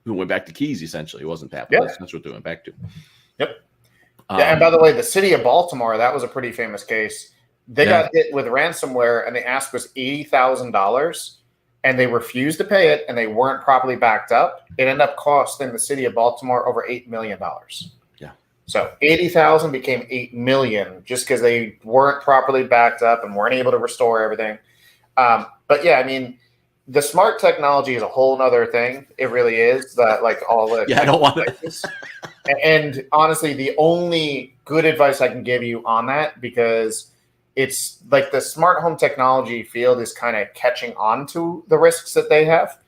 went back to keys, essentially. It wasn't that, but that's what they went back to. Yep. And by the way, the city of Baltimore, that was a pretty famous case. They got hit with ransomware and the ask was $80,000 and they refused to pay it and they weren't properly backed up. It ended up costing the city of Baltimore over $8 million. Yeah. So 80,000 became 8 million just because they weren't properly backed up and weren't able to restore everything. But yeah, I mean, the smart technology is a whole nother thing. It really is that, like, all the Yeah, I don't want to. and honestly, the only good advice I can give you on that, because it's like the smart home technology field is kind of catching on to the risks that they have,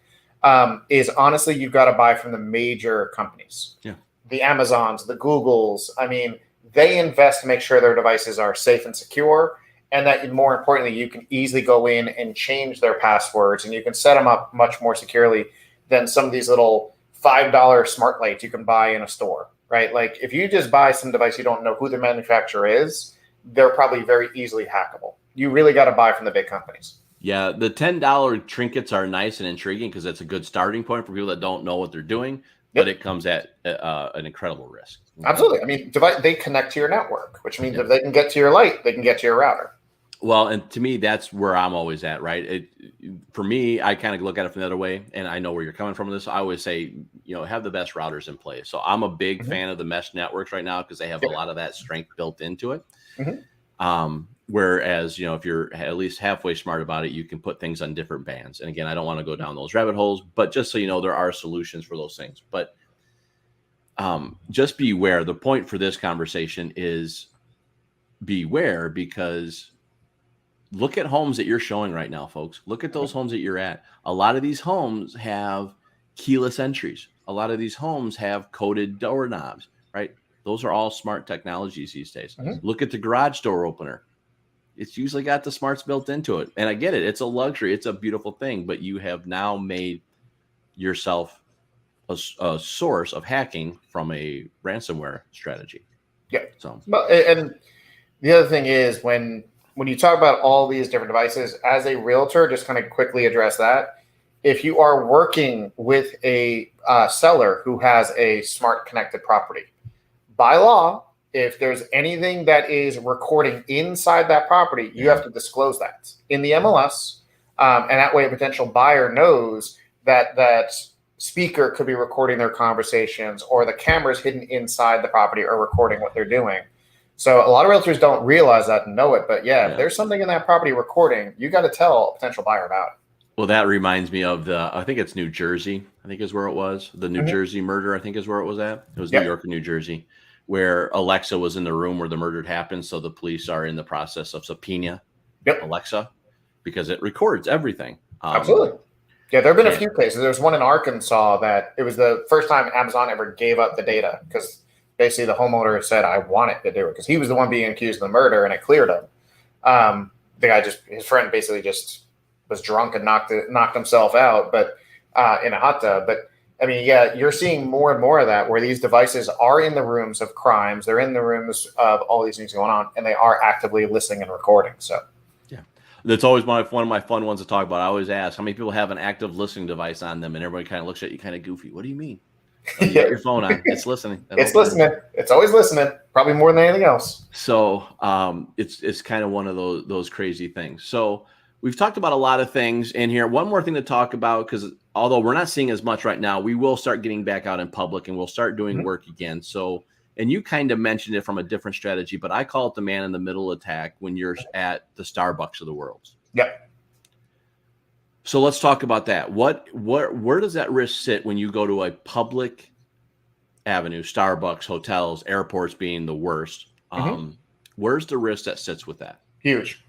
is honestly, you've got to buy from the major companies. Yeah. The Amazons, the Googles. I mean, they invest to make sure their devices are safe and secure, and that, more importantly, you can easily go in and change their passwords, and you can set them up much more securely than some of these little $5 smart lights you can buy in a store, right? Like, if you just buy some device you don't know who the manufacturer is, they're probably very easily hackable. You really got to buy from the big companies. Yeah, the $10 trinkets are nice and intriguing because it's a good starting point for people that don't know what they're doing, but it comes at an incredible risk. Absolutely. I mean, they connect to your network, which means if they can get to your light, they can get to your router. Well, and to me, that's where I'm always at, right? For me, I kind of look at it from the other way, and I know where you're coming from with this. I always say, have the best routers in place. So I'm a big fan of the mesh networks right now because they have a lot of that strength built into it. Whereas, if you're at least halfway smart about it, you can put things on different bands. And again, I don't want to go down those rabbit holes, but just so you know, there are solutions for those things. But just beware. The point for this conversation is beware, because look at homes that you're showing right now, folks. Look at those homes that you're at. A lot of these homes have keyless entries. A lot of these homes have coded doorknobs, right? Those are all smart technologies these days. Look at the garage door opener. It's usually got the smarts built into it. And I get it. It's a luxury. It's a beautiful thing. But you have now made yourself a source of hacking from a ransomware strategy. Yeah. So, and the other thing is, when you talk about all these different devices, as a realtor, just kind of quickly address that. If you are working with a seller who has a smart connected property, by law, if there's anything that is recording inside that property, you have to disclose that in the MLS. And that way a potential buyer knows that speaker could be recording their conversations, or the cameras hidden inside the property are recording what they're doing. So a lot of realtors don't realize that and know it. But if there's something in that property recording, you got to tell a potential buyer about it. Well, that reminds me of I think it's New Jersey, I think is where it was. The New Jersey murder, I think is where it was at. It was New York or New Jersey, where Alexa was in the room where the murder happened. So the police are in the process of subpoena Alexa because it records everything. Absolutely. Yeah, there have been a few cases. There's one in Arkansas that it was the first time Amazon ever gave up the data, because basically the homeowner said, I want it to do it, because he was the one being accused of the murder, and it cleared him. The guy his friend basically just was drunk and knocked himself out, but in a hot tub. But I mean, you're seeing more and more of that, where these devices are in the rooms of crimes. They're in the rooms of all these things going on, and they are actively listening and recording. So, that's always one of my fun ones to talk about. I always ask how many people have an active listening device on them, and everybody kind of looks at you kind of goofy. What do you mean? Oh, you got your phone on. It's listening. It's listening. It's always listening, probably more than anything else. So it's kind of one of those crazy things. So we've talked about a lot of things in here. One more thing to talk about, because although we're not seeing as much right now, we will start getting back out in public and we'll start doing work again. So, and you kind of mentioned it from a different strategy, but I call it the man in the middle attack when you're at the Starbucks of the world. Yep. So let's talk about that. Where does that risk sit when you go to a public avenue, Starbucks, hotels, airports being the worst? Where's the risk that sits with that? Huge.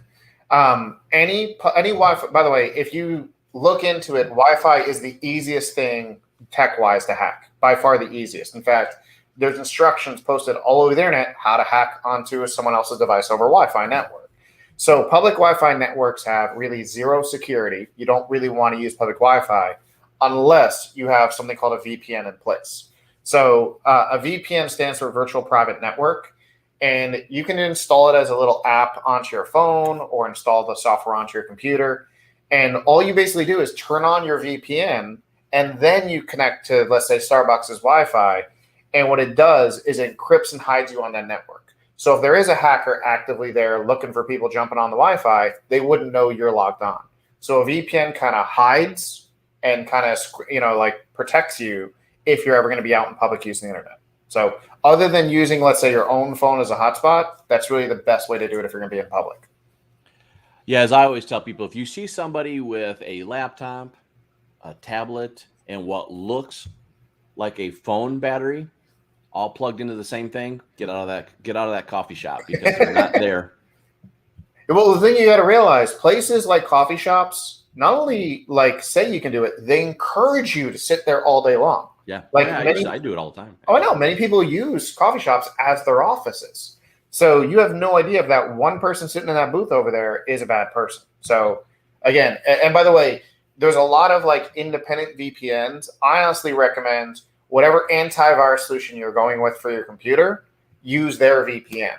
Any Wi-Fi, by the way, if you look into it, Wi-Fi is the easiest thing tech-wise to hack, by far the easiest. In fact, there's instructions posted all over the internet how to hack onto someone else's device over Wi-Fi network. So public Wi-Fi networks have really zero security. You don't really want to use public Wi-Fi unless you have something called a VPN in place. So a VPN stands for virtual private network, and you can install it as a little app onto your phone or install the software onto your computer. And all you basically do is turn on your VPN, and then you connect to, let's say, Starbucks' Wi-Fi. And what it does is it encrypts and hides you on that network. So if there is a hacker actively there looking for people jumping on the Wi-Fi, they wouldn't know you're logged on. So a VPN kind of hides and kind of, protects you if you're ever going to be out in public using the internet. So other than using, let's say, your own phone as a hotspot, that's really the best way to do it if you're going to be in public. Yeah, as I always tell people, if you see somebody with a laptop, a tablet, and what looks like a phone battery all plugged into the same thing, get out of that coffee shop, because they're not there. Well, the thing you got to realize, places like coffee shops not only like say you can do it, they encourage you to sit there all day long. Yeah, Like I do it all the time. Oh, I know. Many people use coffee shops as their offices. So you have no idea if that one person sitting in that booth over there is a bad person. So again, and by the way, there's a lot of like independent VPNs. I honestly recommend whatever antivirus solution you're going with for your computer, use their VPN.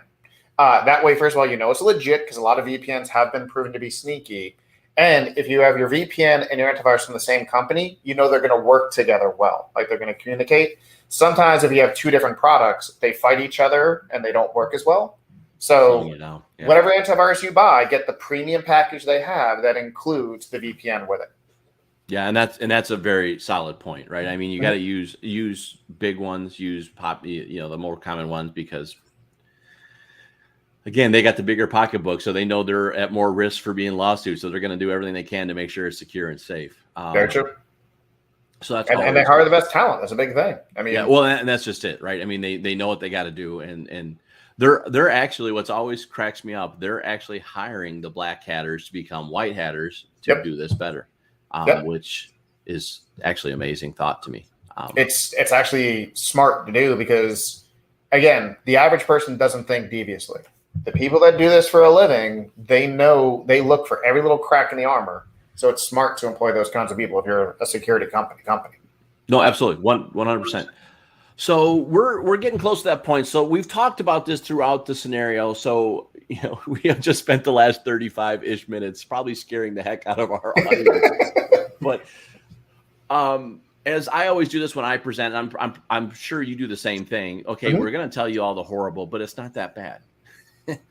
That way, first of all, you know it's legit because a lot of VPNs have been proven to be sneaky. And if you have your VPN and your antivirus from the same company, you know they're going to work together well. Like they're going to communicate. Sometimes if you have two different products, they fight each other and they don't work as well. So whatever antivirus you buy, get the premium package they have that includes the VPN with it. Yeah, and that's a very solid point, right? I mean, you got to use big ones, use the more common ones, because again, they got the bigger pocketbook, so they know they're at more risk for being lawsuits. So they're going to do everything they can to make sure it's secure and safe. Very true. So that's and they hire the best talent. That's a big thing. I mean, yeah, well, and that's just it, right? I mean, they know what they got to do, and they're actually, what's always cracks me up, they're actually hiring the black hatters to become white hatters to do this better, which is actually amazing thought to me. It's actually smart to do because, again, the average person doesn't think deviously. The people that do this for a living, they know, they look for every little crack in the armor. So it's smart to employ those kinds of people if you're a security company. No, absolutely, 100%. So we're getting close to that point. So we've talked about this throughout the scenario. So we have just spent the last 35-ish minutes probably scaring the heck out of our audience. But as I always do this when I present, I'm sure you do the same thing. Okay, we're going to tell you all the horrible, but it's not that bad.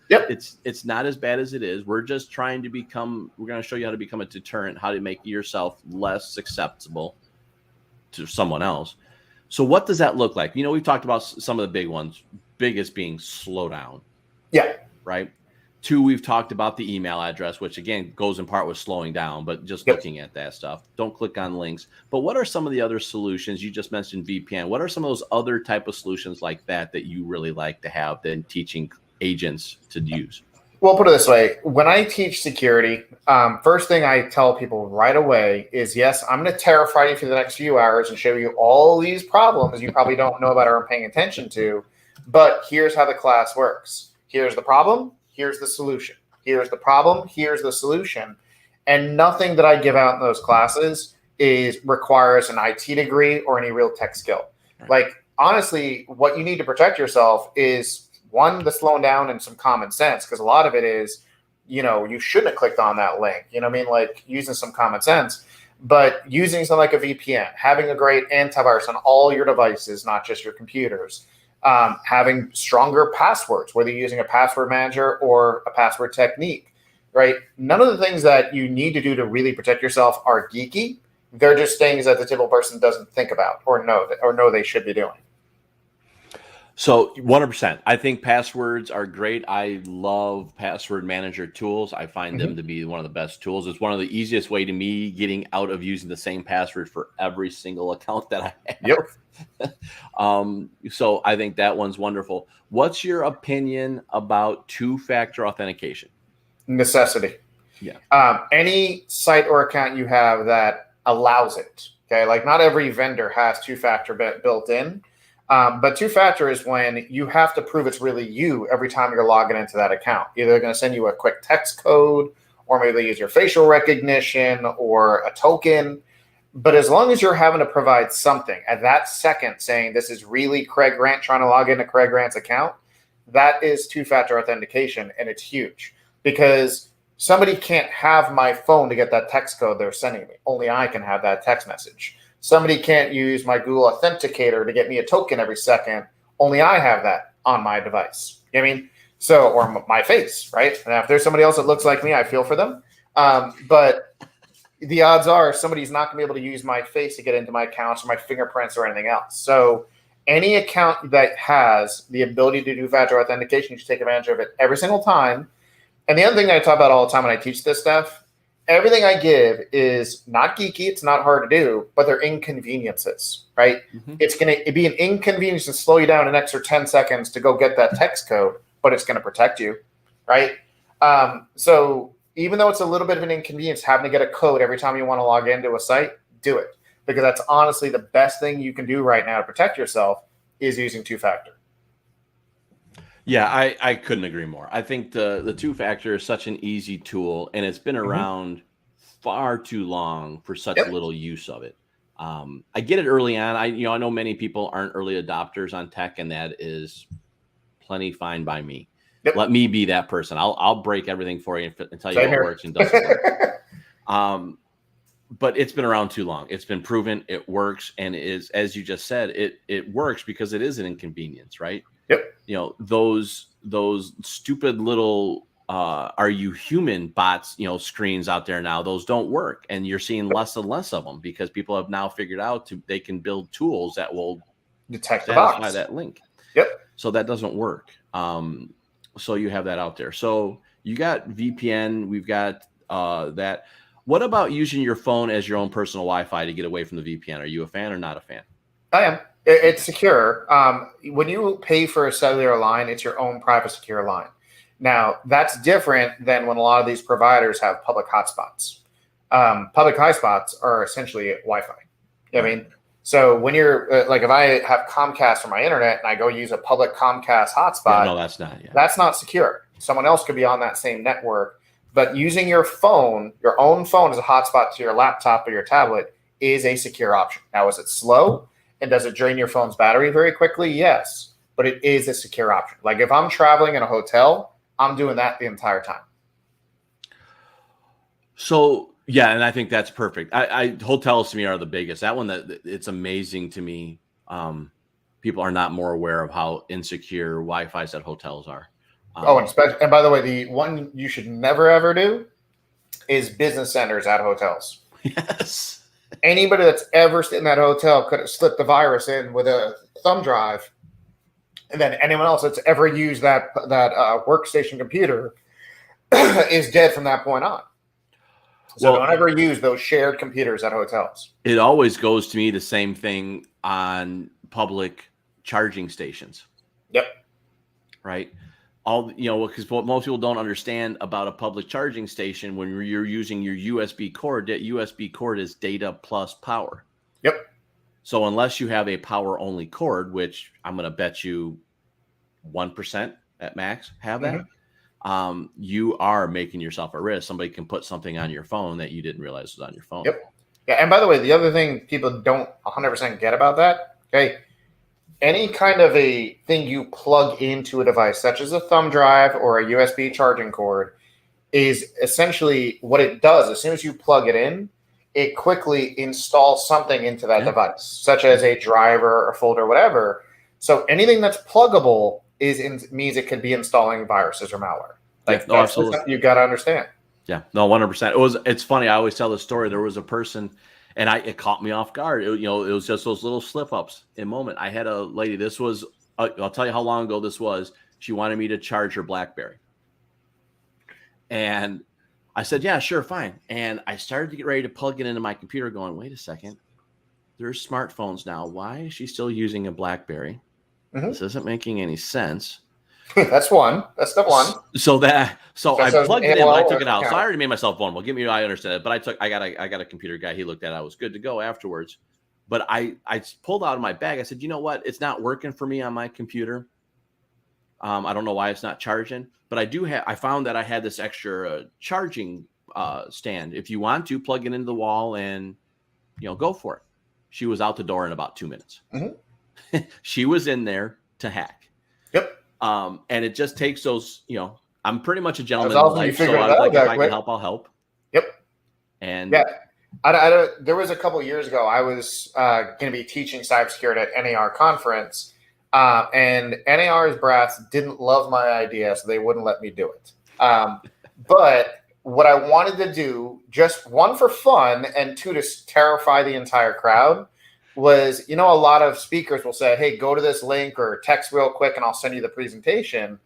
It's not as bad as it is. We're just trying to we're going to show you how to become a deterrent, how to make yourself less susceptible to someone else. So what does that look like? We've talked about some of the big ones, biggest being slow down. Yeah. Right. 2, we've talked about the email address, which again goes in part with slowing down, but just looking at that stuff. Don't click on links. But what are some of the other solutions? You just mentioned VPN. What are some of those other type of solutions like that you really like to have than teaching agents to use? Well, put it this way. When I teach security, first thing I tell people right away is, yes, I'm going to terrify you for the next few hours and show you all these problems you probably don't know about or aren't paying attention to. But here's how the class works. Here's the problem. Here's the solution. Here's the problem. Here's the solution. And nothing that I give out in those classes requires an IT degree or any real tech skill. Right. Like, honestly, what you need to protect yourself is, one, the slowing down and some common sense, because a lot of it is, you shouldn't have clicked on that link. Like using some common sense, but using something like a VPN, having a great antivirus on all your devices, not just your computers, having stronger passwords, whether you're using a password manager or a password technique, right? None of the things that you need to do to really protect yourself are geeky. They're just things that the typical person doesn't think about or know they should be doing. So 100%. I think passwords are great. I love password manager tools. I find them to be one of the best tools. It's one of the easiest way to me getting out of using the same password for every single account that I have. So I think that one's wonderful. What's your opinion about two-factor authentication? Necessity. Yeah. Any site or account you have that allows it. Okay. Like not every vendor has two-factor built in. But two-factor is when you have to prove it's really you every time you're logging into that account. Either they're going to send you a quick text code, or maybe they use your facial recognition or a token. But as long as you're having to provide something at that second saying this is really Craig Grant trying to log into Craig Grant's account, that is two-factor authentication, and it's huge because somebody can't have my phone to get that text code they're sending me. Only I can have that text message. Somebody can't use my Google Authenticator to get me a token every second. Only I have that on my device. You know what I mean? So, or my face, right? And if there's somebody else that looks like me, I feel for them. But the odds are somebody's not going to be able to use my face to get into my accounts or my fingerprints or anything else. So any account that has the ability to do factor authentication, you should take advantage of it every single time. And the other thing that I talk about all the time when I teach this stuff, everything I give is not geeky. It's not hard to do, but they're inconveniences, right? Mm-hmm. It's going to be an inconvenience to slow you down an extra 10 seconds to go get that text code, but it's going to protect you, right? So even though it's a little bit of an inconvenience having to get a code every time you want to log into a site, do it. Because that's honestly the best thing you can do right now to protect yourself is using two-factor. Yeah, I couldn't agree more. I think the two-factor is such an easy tool, and it's been around far too long for such little use of it. I get it early on. I know many people aren't early adopters on tech, and that is plenty fine by me. Let me be that person. I'll break everything for you and tell you what works and doesn't work. But it's been around too long. It's been proven it works, and is, as you just said, it works because it is an inconvenience, right? Yep. Those stupid little are you human bots, screens out there now, those don't work, and you're seeing less and less of them because people have now figured out they can build tools that will detect satisfy that link. Yep. So that doesn't work. So you have that out there. So you got VPN. We've got that. What about using your phone as your own personal Wi-Fi to get away from the VPN? Are you a fan or not a fan? I am. It's secure. When you pay for a cellular line, it's your own private secure line. Now, that's different than when a lot of these providers have public hotspots. Public hotspots are essentially Wi-Fi. You know what I mean? So when you're like, if I have Comcast for my internet and I go use a public Comcast hotspot, no, that's not. Yeah. That's not secure. Someone else could be on that same network. But using your phone, your own phone as a hotspot to your laptop or your tablet is a secure option. Now, is it slow? And does it drain your phone's battery very quickly? Yes. But it is a secure option. Like if I'm traveling in a hotel, I'm doing that the entire time. So, yeah, and I think that's perfect. Hotels to me are the biggest. That one, it's amazing to me. People are not more aware of how insecure Wi-Fi's at hotels are. And by the way, the one you should never ever do is business centers at hotels. Yes. Anybody that's ever stayed in that hotel could have slipped the virus in with a thumb drive, and then anyone else that's ever used that workstation computer is dead from that point on. So don't ever use those shared computers at hotels. It always goes to me the same thing on public charging stations. Yep. Right. Because what most people don't understand about a public charging station, when you're using your USB cord, that USB cord is data plus power. Yep. So unless you have a power only cord, which I'm going to bet you 1% at max have that, you are making yourself at risk. Somebody can put something on your phone that you didn't realize was on your phone. Yep. Yeah. And by the way, the other thing people don't 100% get about that, okay, any kind of a thing you plug into a device, such as a thumb drive or a USB charging cord, is essentially what it does. As soon as you plug it in, it quickly installs something into that device, such as a driver or folder, whatever. So anything that's pluggable means it could be installing viruses or malware. Like absolutely, you got to understand. Yeah, no, 100%. It's funny. I always tell the story. There was a person. And it caught me off guard. It was just those little slip ups in a moment. I had a lady. This was, I'll tell you how long ago this was. She wanted me to charge her BlackBerry. And I said, yeah, sure, fine. And I started to get ready to plug it into my computer going, wait a second. There's smartphones now. Why is she still using a BlackBerry? This isn't making any sense. That's one. That's the one. So I plugged it in. I took it out. So I already made myself vulnerable. I understand it. But I got a computer guy. He looked at it. I was good to go afterwards. But I pulled out of my bag. I said, you know what? It's not working for me on my computer. I don't know why it's not charging. But I found that I had this extra charging stand. If you want to, plug it into the wall and go for it. She was out the door in about 2 minutes. She was in there to hack. Yep. And it just takes those, I'm pretty much a gentleman in life, so I was like, if I can help, I'll help. Yep. And yeah, there was a couple of years ago, I was going to be teaching cybersecurity at NAR conference, and NAR's brass didn't love my idea, so they wouldn't let me do it. But what I wanted to do, just one for fun, and two to terrify the entire crowd, was, a lot of speakers will say, hey, go to this link or text real quick and I'll send you the presentation.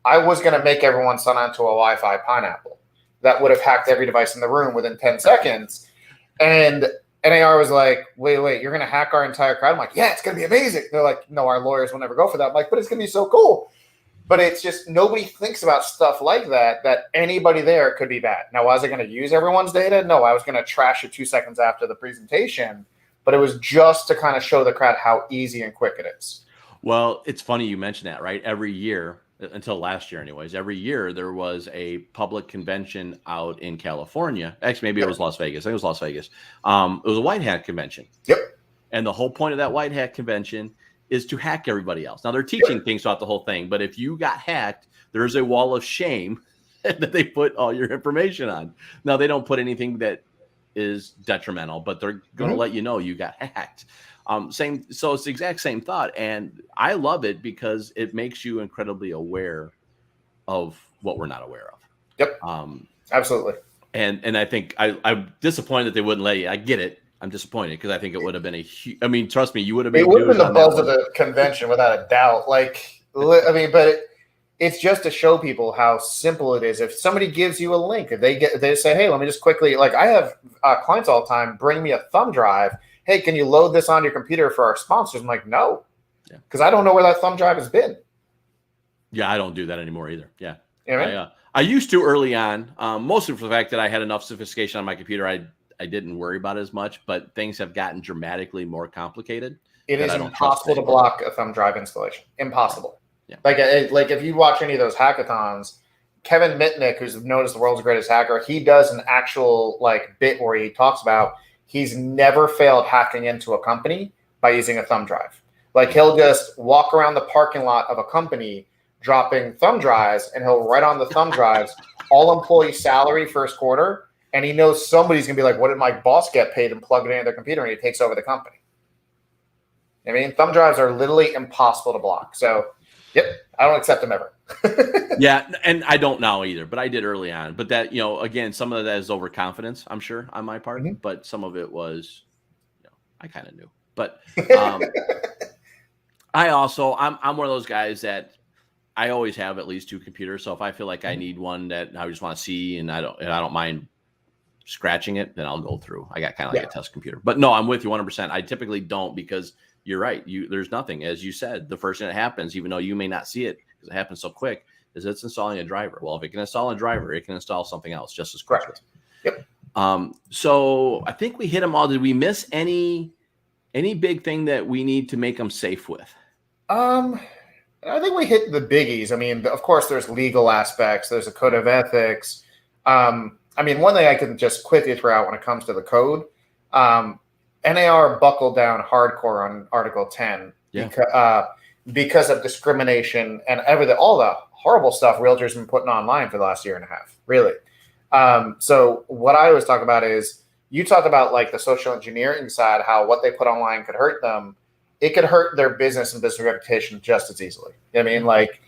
I was going to make everyone sign on to a Wi-Fi pineapple that would have hacked every device in the room within 10 seconds. And NAR was like, wait, you're going to hack our entire crowd? I'm like, yeah, it's going to be amazing. They're like, no, our lawyers will never go for that. I'm like, but it's going to be so cool. But it's just nobody thinks about stuff like that anybody there could be bad. Now, was I going to use everyone's data? No, I was going to trash it 2 seconds after the presentation. But it was just to kind of show the crowd how easy and quick it is. Well, it's funny you mentioned that, right? Every year, until last year anyways, every year there was a public convention out in California. Actually, maybe it was Las Vegas. I think it was Las Vegas. It was a white hat convention. Yep. And the whole point of that white hat convention is to hack everybody else. Now, they're teaching things throughout the whole thing, but if you got hacked, there's a wall of shame that they put all your information on. Now, they don't put anything that is detrimental, but they're going to let you know you got hacked. So it's the exact same thought. And I love it because it makes you incredibly aware of what we're not aware of. Yep. Absolutely. And I think I'm disappointed that they wouldn't let you. I get it. I'm disappointed because I think it would have been a huge, I mean, trust me, you would have been. It would have been the buzz of the convention without a doubt. It's just to show people how simple it is. If somebody gives you a link, if they say, hey, let me just quickly, like I have clients all the time, bring me a thumb drive. Hey, can you load this on your computer for our sponsors? I'm like, no, because I don't know where that thumb drive has been. Yeah, I don't do that anymore either. Yeah. You know what I mean? I used to early on, mostly for the fact that I had enough sophistication on my computer. I didn't worry about it as much, but things have gotten dramatically more complicated. It is impossible to block a thumb drive installation. Impossible. Yeah. Like if you watch any of those hackathons, Kevin Mitnick, who's known as the world's greatest hacker, he does an actual bit where he talks about he's never failed hacking into a company by using a thumb drive. Like he'll just walk around the parking lot of a company dropping thumb drives, and he'll write on the thumb drives all employee salary first quarter. And he knows somebody's going to be like, what did my boss get paid, and plug it into their computer, and he takes over the company. I mean, thumb drives are literally impossible to block. So, yep, I don't accept them ever. Yeah, and I don't now either, but I did early on. But that, again, some of that is overconfidence, I'm sure, on my part. Mm-hmm. But some of it was, I kind of knew. But I'm one of those guys that I always have at least 2 computers. So if I feel like I need one that I just want to see and I don't mind scratching it, then I'll go through. I got kind of like a test computer. But no, I'm with you 100%. I typically don't, because you're right. There's nothing, as you said, the first thing that happens, even though you may not see it because it happens so quick, is it's installing a driver. Well, if it can install a driver, it can install something else just as quickly. Yep. So I think we hit them all. Did we miss any big thing that we need to make them safe with? I think we hit the biggies. I mean, of course, there's legal aspects. There's a code of ethics. I mean, one thing I can just quickly throw out when it comes to the code, NAR buckled down hardcore on Article 10 because of discrimination and all the horrible stuff realtors have been putting online for the last year and a half, really. So what I always talk about is, you talk about like the social engineering side, how what they put online could hurt them. It could hurt their business and business reputation just as easily. I mean, like,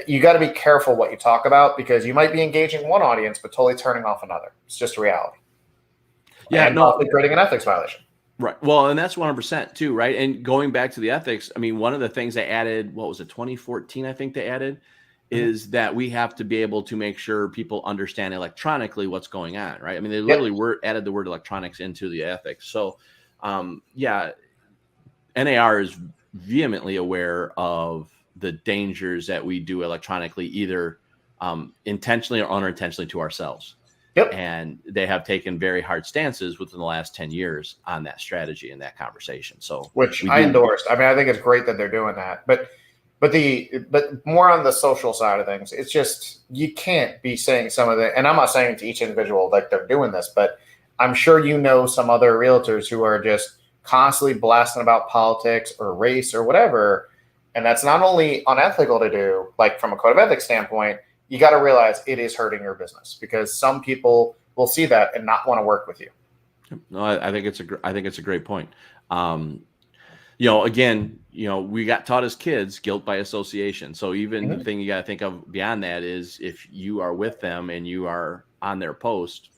you got to be careful what you talk about, because you might be engaging one audience but totally turning off another. It's just a reality. Yeah, and possibly creating an ethics violation. Right. Well, and that's 100% too, right? And going back to the ethics, I mean, one of the things they added, 2014, I think they added, is that we have to be able to make sure people understand electronically what's going on, right? I mean, they literally added the word electronics into the ethics. So, NAR is vehemently aware of the dangers that we do electronically, either intentionally or unintentionally to ourselves. Yep. And they have taken very hard stances within the last 10 years on that strategy and that conversation. So, which I endorsed. I mean, I think it's great that they're doing that, but more on the social side of things, it's just, you can't be saying some of the, and I'm not saying to each individual like they're doing this, but I'm sure some other realtors who are just constantly blasting about politics or race or whatever. And that's not only unethical to do, like from a code of ethics standpoint, you got to realize it is hurting your business, because some people will see that and not want to work with you. No, I think it's a great point. Again, we got taught as kids guilt by association. So even the thing you got to think of beyond that is, if you are with them and you are on their post,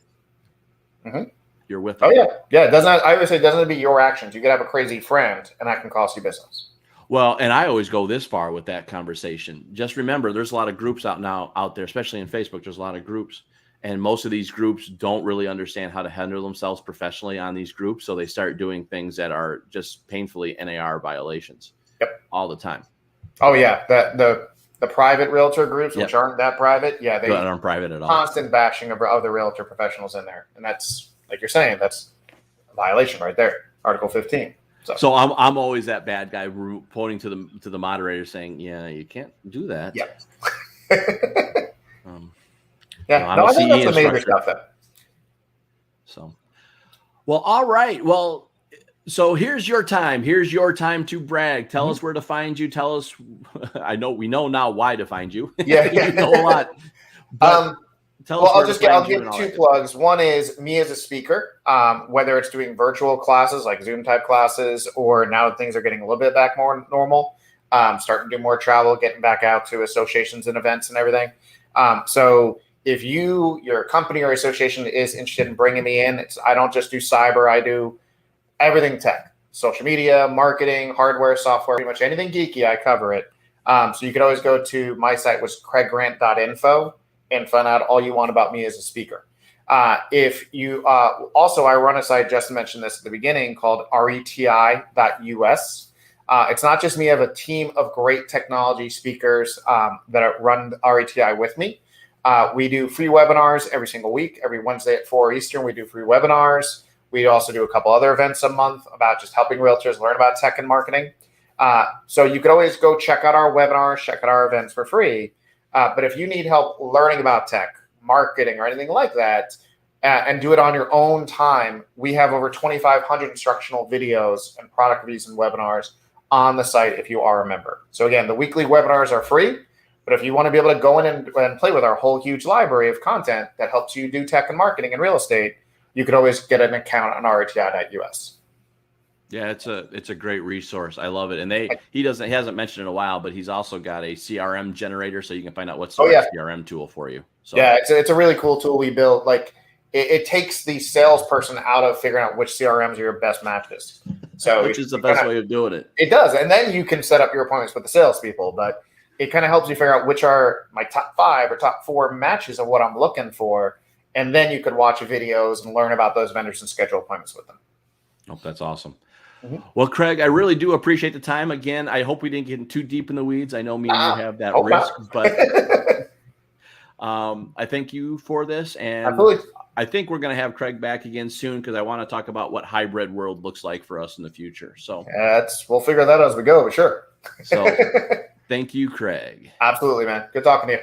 you're with Oh them. yeah. It doesn't. I always say it doesn't have to be your actions. You could have a crazy friend, and that can cost you business. Well, and I always go this far with that conversation. Just remember, there's a lot of groups out there, especially in Facebook. There's a lot of groups, and most of these groups don't really understand how to handle themselves professionally on these groups. So they start doing things that are just painfully NAR violations. Yep. All the time. Oh yeah, the private realtor groups, Yep. which aren't that private, yeah, they aren't private at all. Constant bashing of other realtor professionals in there, and that's like you're saying, that's a violation right there, Article 15. So I'm always that bad guy pointing to the moderator saying, yeah, you can't do that. Yeah. Yeah. No, I think that's the major stuff then. So, well, all right. Well, so here's your time. Here's your time to brag. Tell us where to find you. Tell us. We know now why to find you. Yeah. You know a lot. But tell us. I'll give two plugs. One is me as a speaker, whether it's doing virtual classes like Zoom type classes, or now that things are getting a little bit back more normal, starting to do more travel, getting back out to associations and events and everything. So if your company or association is interested in bringing me in, I don't just do cyber. I do everything tech, social media, marketing, hardware, software, pretty much anything geeky, I cover it. So you could always go to my site, which is craiggrant.info, and find out all you want about me as a speaker. If you also, I run a site, Justin mentioned this at the beginning, called reti.us. It's not just me. I have a team of great technology speakers that run RETI with me. We do free webinars every single week. Every Wednesday at 4 Eastern, we do free webinars. We also do a couple other events a month about just helping realtors learn about tech and marketing. So you could always go check out our webinars, check out our events for free. But if you need help learning about tech, marketing, or anything like that, and do it on your own time, we have over 2,500 instructional videos and product reviews and webinars on the site if you are a member. So again, the weekly webinars are free, but if you want to be able to go in and play with our whole huge library of content that helps you do tech and marketing and real estate, you could always get an account on reti.us. Yeah, it's a great resource. I love it. And he hasn't mentioned in a while, but he's also got a CRM generator, so you can find out what's the right CRM tool for you. So yeah, it's a really cool tool we built. Like it takes the salesperson out of figuring out which CRMs are your best matches. So which is the best way of doing it. It does. And then you can set up your appointments with the salespeople, but it kind of helps you figure out which are my top 5 or top 4 matches of what I'm looking for. And then you could watch videos and learn about those vendors and schedule appointments with them. Oh, that's awesome. Mm-hmm. Well, Craig, I really do appreciate the time. Again, I hope we didn't get too deep in the weeds. I know me and you have that risk, but I thank you for this. And absolutely. I think we're going to have Craig back again soon because I want to talk about what hybrid world looks like for us in the future. So we'll figure that out as we go, for sure. So thank you, Craig. Absolutely, man. Good talking to you.